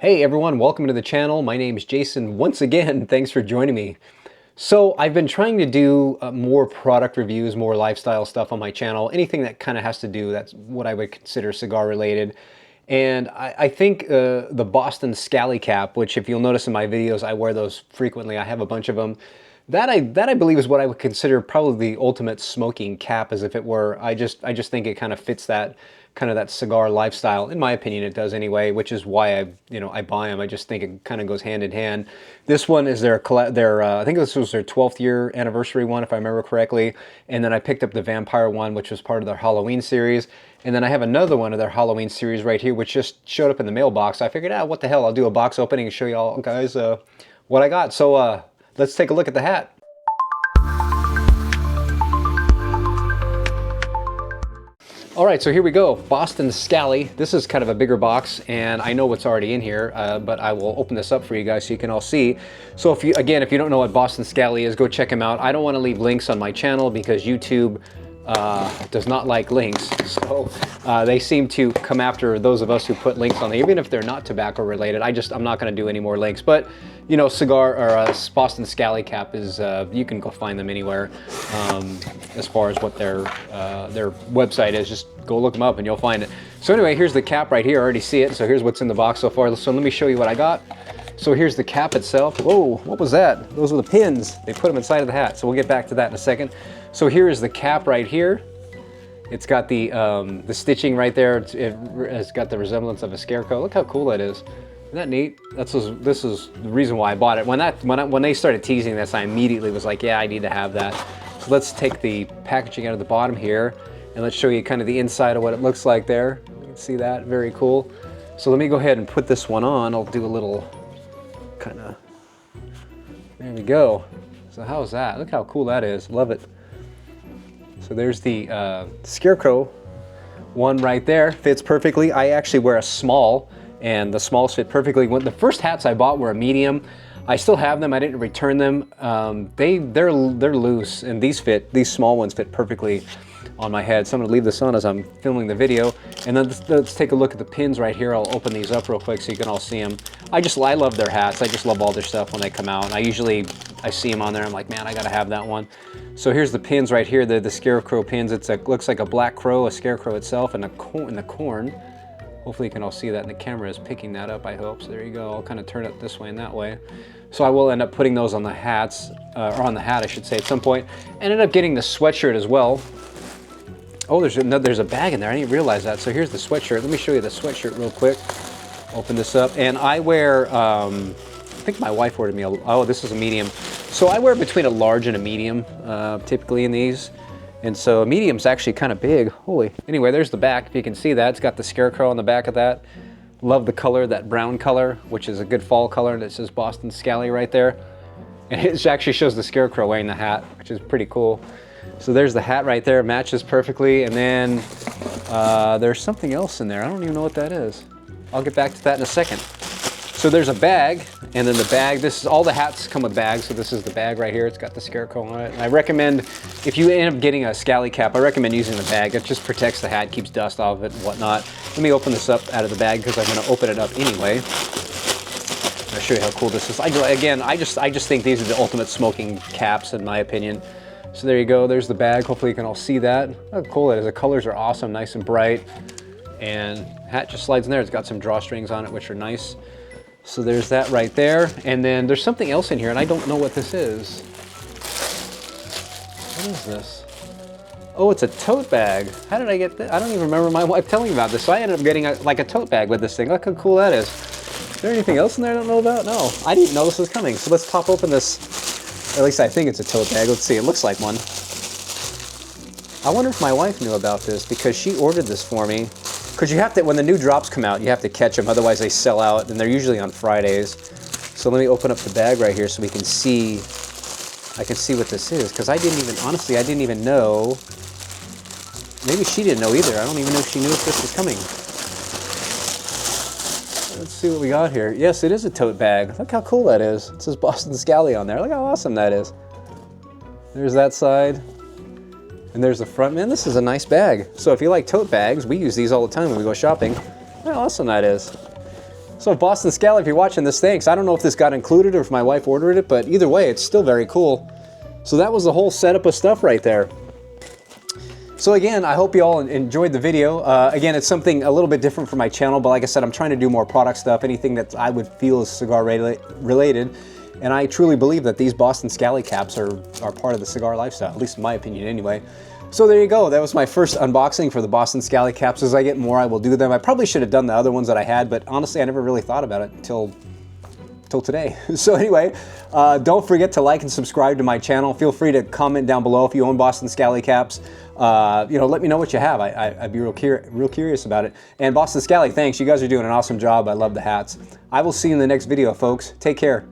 Hey everyone, welcome to the channel. My name is Jason. Once again, thanks for joining me. So I've been trying to do more product reviews, more lifestyle stuff on my channel, anything that kind of has to do, that's what I would consider cigar related. And I think the Boston Scally Cap, which if you'll notice in my videos, I wear those frequently. I have a bunch of them. That I believe is what I would consider probably the ultimate smoking cap, as if it were. I just think it kind of fits that kind of that cigar lifestyle. In my opinion, it does anyway, which is why I buy them. I just think it kind of goes hand in hand. This one is their I think this was their 12th year anniversary one, if I remember correctly. And then I picked up the Vampire one, which was part of their Halloween series. And then I have another one of their Halloween series right here, which just showed up in the mailbox. I figured, what the hell? I'll do a box opening and show you all guys what I got. So let's take a look at the hat. All right, so here we go, Boston Scally. This is kind of a bigger box, and I know what's already in here, but I will open this up for you guys so you can all see. So if you don't know what Boston Scally is, go check them out. I don't want to leave links on my channel because YouTube does not like links. So they seem to come after those of us who put links on there, even if they're not tobacco related. I'm not going to do any more links, but you know, cigar or Boston Scally Cap is, you can go find them anywhere. As far as what their website is, just go look them up and you'll find it. So anyway, here's the cap right here. I already see it. So here's what's in the box so far. So let me show you what I got. So here's the cap itself. Whoa, what was that? Those are the pins. They put them inside of the hat. So we'll get back to that in a second. So here is the cap right here. It's got the stitching right there. It's got the resemblance of a scarecrow. Look how cool that is. Isn't that neat? This is the reason why I bought it. When they started teasing this, I immediately was like, yeah, I need to have that. So let's take the packaging out of the bottom here, and let's show you kind of the inside of what it looks like there. You can see that, very cool. So let me go ahead and put this one on. I'll do a little kind of, there we go. So how's that? Look how cool that is, love it. So there's the Scarecrow one right there, fits perfectly. I actually wear a small, and the smalls fit perfectly. The first hats I bought were a medium. I still have them, I didn't return them. They're loose, and these small ones fit perfectly on my head. So I'm gonna leave this on as I'm filming the video. And then let's take a look at the pins right here. I'll open these up real quick so you can all see them. I love their hats. I just love all their stuff when they come out. And I see them on there, I'm like, man, I gotta have that one. So here's the pins right here, the Scarecrow pins. Looks like a black crow, a scarecrow itself, and the corn. Hopefully you can all see that, and the camera is picking that up, I hope. So there you go. I'll kind of turn it this way and that way. So I will end up putting those on the hats, or on the hat, I should say, at some point. Ended up getting the sweatshirt as well. Oh, there's a bag in there. I didn't realize that. So here's the sweatshirt. Let me show you the sweatshirt real quick. Open this up, and I wear, I think my wife ordered me oh, this is a medium. So I wear between a large and a medium, typically in these. And so a medium's actually kind of big. Holy. Anyway, there's the back. If you can see that, it's got the Scarecrow on the back of that. Love the color, that brown color, which is a good fall color, and it says Boston Scally right there. And it actually shows the Scarecrow wearing the hat, which is pretty cool. So there's the hat right there, it matches perfectly. And then there's something else in there. I don't even know what that is. I'll get back to that in a second. So there's a bag, and then the bag, all the hats come with bags, so this is the bag right here. It's got the Scarecrow on it. And I recommend, if you end up getting a Scally Cap, I recommend using the bag. It just protects the hat, keeps dust off of it and whatnot. Let me open this up out of the bag because I'm gonna open it up anyway. I'll show you how cool this is. I just think these are the ultimate smoking caps in my opinion. So there you go, there's the bag. Hopefully you can all see that. Look how cool it is. The colors are awesome, nice and bright. And hat just slides in there. It's got some drawstrings on it, which are nice. So there's that right there. And then there's something else in here, and I don't know what this is. What is this? Oh, it's a tote bag. How did I get this? I don't even remember my wife telling me about this. So I ended up getting like a tote bag with this thing. Look how cool that is. Is there anything else in there I don't know about? No, I didn't know this was coming. So let's pop open this. At least I think it's a tote bag. Let's see, it looks like one. I wonder if my wife knew about this because she ordered this for me. Because you have to, when the new drops come out, you have to catch them, otherwise they sell out, and they're usually on Fridays. So let me open up the bag right here so we can see, I can see what this is, because honestly, I didn't even know. Maybe she didn't know either. I don't even know if she knew if this was coming. Let's see what we got here. Yes, it is a tote bag. Look how cool that is. It says Boston Scally on there. Look how awesome that is. There's that side. And there's the front. Man, this is a nice bag. So if you like tote bags, we use these all the time when we go shopping. Look how awesome that is. So Boston Scally, if you're watching this, thanks. I don't know if this got included or if my wife ordered it, but either way, it's still very cool. So that was the whole setup of stuff right there. So again, I hope you all enjoyed the video. Again, it's something a little bit different from my channel, but like I said, I'm trying to do more product stuff, anything that I would feel is cigar related. And I truly believe that these Boston Scally caps are part of the cigar lifestyle, at least in my opinion anyway. So there you go. That was my first unboxing for the Boston Scally caps. As I get more, I will do them. I probably should have done the other ones that I had, but honestly, I never really thought about it until today. So anyway, don't forget to like and subscribe to my channel. Feel free to comment down below if you own Boston Scally caps. You know, let me know what you have. I'd be real curious about it. And Boston Scally, thanks. You guys are doing an awesome job. I love the hats. I will see you in the next video, folks. Take care.